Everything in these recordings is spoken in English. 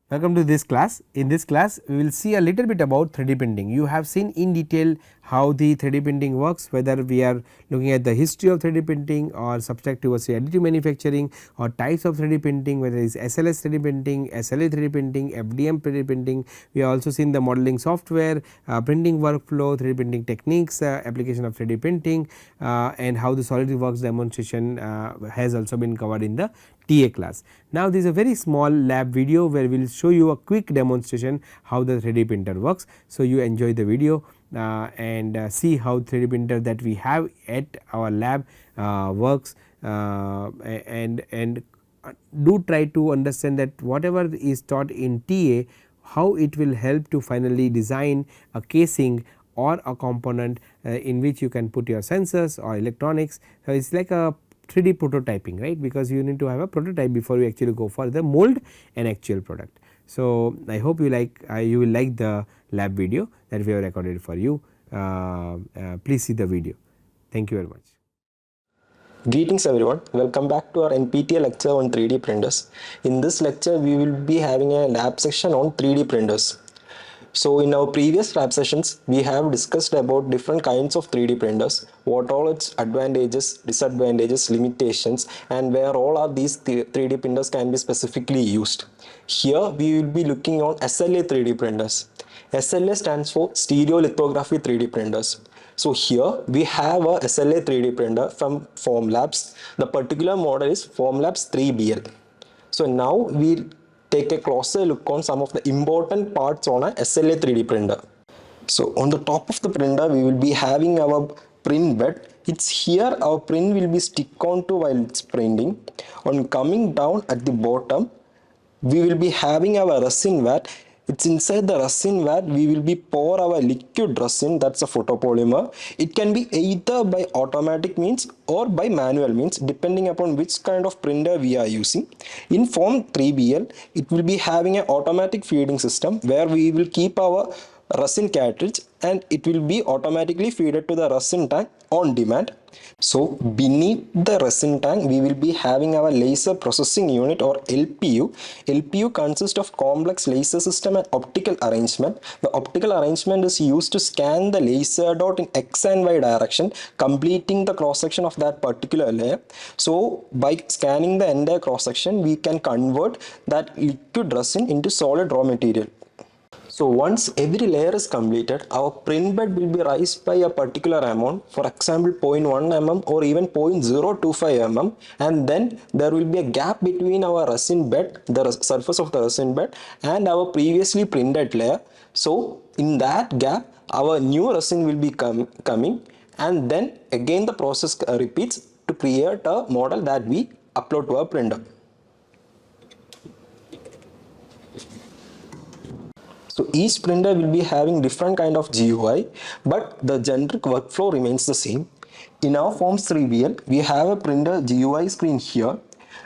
Welcome to this class. In this class, we will see a little bit about 3D printing. You have seen in detail how the 3D printing works, whether we are looking at the history of 3D printing or subject towards additive manufacturing or types of 3D printing, whether it is SLS 3D printing, SLA 3D printing, FDM 3D printing. We have also seen the modeling software, printing workflow, 3D printing techniques, application of 3D printing and how the SolidWorks demonstration has also been covered in the TA class. Now this is a very small lab video where we will show you a quick demonstration how the 3D printer works. So you enjoy the video and see how 3D printer that we have at our lab works and do try to understand that whatever is taught in TA, how it will help to finally design a casing or a component in which you can put your sensors or electronics. So it is like a 3D prototyping, right, because you need to have a prototype before you actually go for the mold and actual product. So I hope you will like the lab video that we have recorded for you. Please see the video. Thank you very much. Greetings everyone, welcome back to our NPTEL lecture on 3D printers. In this lecture we will be having a lab section on 3D printers. So in our previous lab sessions, we have discussed about different kinds of 3D printers, what all its advantages, disadvantages, limitations, and where all are these 3D printers can be specifically used. Here we will be looking on SLA 3D printers. SLA stands for stereolithography 3D printers. So here we have a SLA 3D printer from Formlabs. The particular model is Formlabs 3BL. So now we'll take a closer look on some of the important parts on a SLA 3D printer. So on the top of the printer we will be having our print bed. It's here our print will be stick onto while it's printing. On coming down at the bottom we will be having our resin vat. It's inside the resin vat we will be pour our liquid resin, that's a photopolymer. It can be either by automatic means or by manual means depending upon which kind of printer we are using. In Form 3BL it will be having an automatic feeding system where we will keep our resin cartridge and it will be automatically fed to the resin tank on demand. So beneath the resin tank we will be having our laser processing unit or LPU. LPU consists of complex laser system and optical arrangement. The optical arrangement is used to scan the laser dot in X and Y direction, completing the cross section of that particular layer. So by scanning the entire cross section we can convert that liquid resin into solid raw material. So once every layer is completed, our print bed will be raised by a particular amount, for example 0.1 mm or even 0.025 mm, and then there will be a gap between our resin bed, the surface of the resin bed, and our previously printed layer. So in that gap our new resin will be coming, and then again the process repeats to create a model that we upload to our printer. So each printer will be having different kind of GUI, but the generic workflow remains the same. In our Forms 3BL, we have a printer GUI screen here.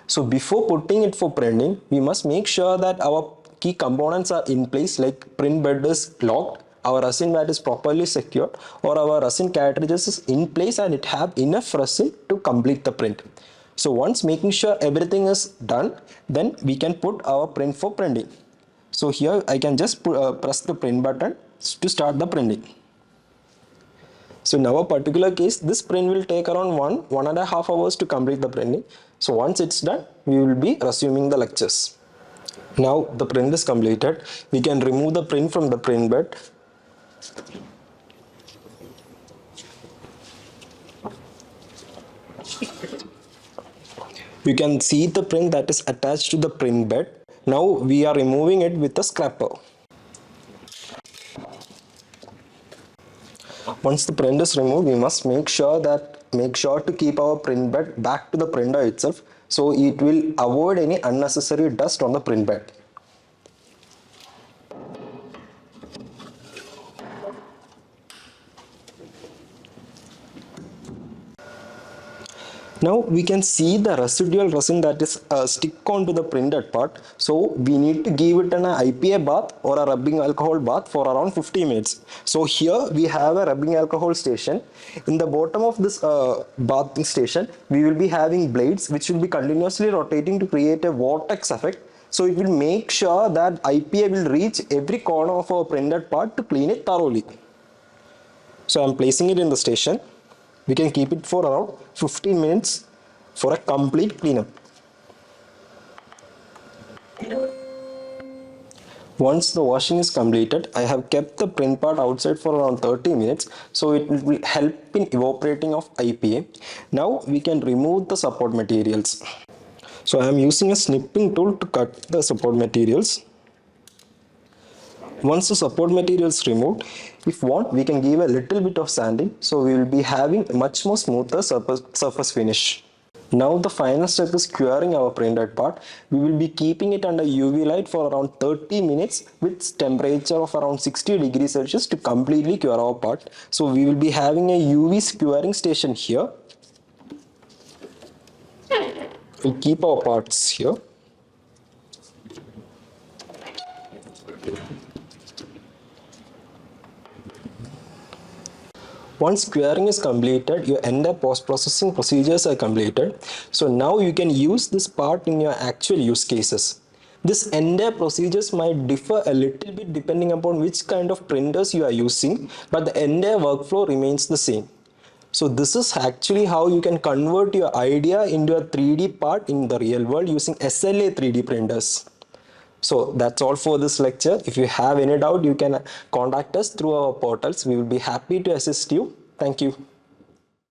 So before putting it for printing, we must make sure that our key components are in place, like print bed is locked, our resin vat is properly secured, or our resin cartridges is in place and it have enough resin to complete the print. So once making sure everything is done, then we can put our print for printing. So here I can just press the print button to start the printing. So in our particular case, this print will take around 1.5 hours to complete the printing. So once it's done, we will be resuming the lectures. Now the print is completed. We can remove the print from the print bed. You can see the print that is attached to the print bed. Now we are removing it with a scraper. Once the print is removed, we must make sure to keep our print bed back to the printer itself, so it will avoid any unnecessary dust on the print bed. Now we can see the residual resin that is stick onto the printed part. So we need to give it an IPA bath or a rubbing alcohol bath for around 50 minutes. So here we have a rubbing alcohol station. In the bottom of this bathing station, we will be having blades which will be continuously rotating to create a vortex effect So it will make sure that IPA will reach every corner of our printed part to clean it thoroughly. So I'm placing it in the station. We can keep it for around 15 minutes for a complete cleanup. Once the washing is completed, I have kept the print part outside for around 30 minutes, so it will help in evaporating of IPA. Now we can remove the support materials. So I am using a snipping tool to cut the support materials. Once the support material is removed, if want, we can give a little bit of sanding, so we will be having much more smoother surface finish. Now the final step is curing our printed part. We will be keeping it under UV light for around 30 minutes with temperature of around 60 degrees Celsius to completely cure our part. So we will be having a UV curing station here. We'll keep our parts here. Once curing is completed, your entire post-processing procedures are completed. So now you can use this part in your actual use cases. This entire procedures might differ a little bit depending upon which kind of printers you are using, but the entire workflow remains the same. So this is actually how you can convert your idea into a 3D part in the real world using SLA 3D printers. So that's all for this lecture. If you have any doubt, you can contact us through our portals. We will be happy to assist you. Thank you.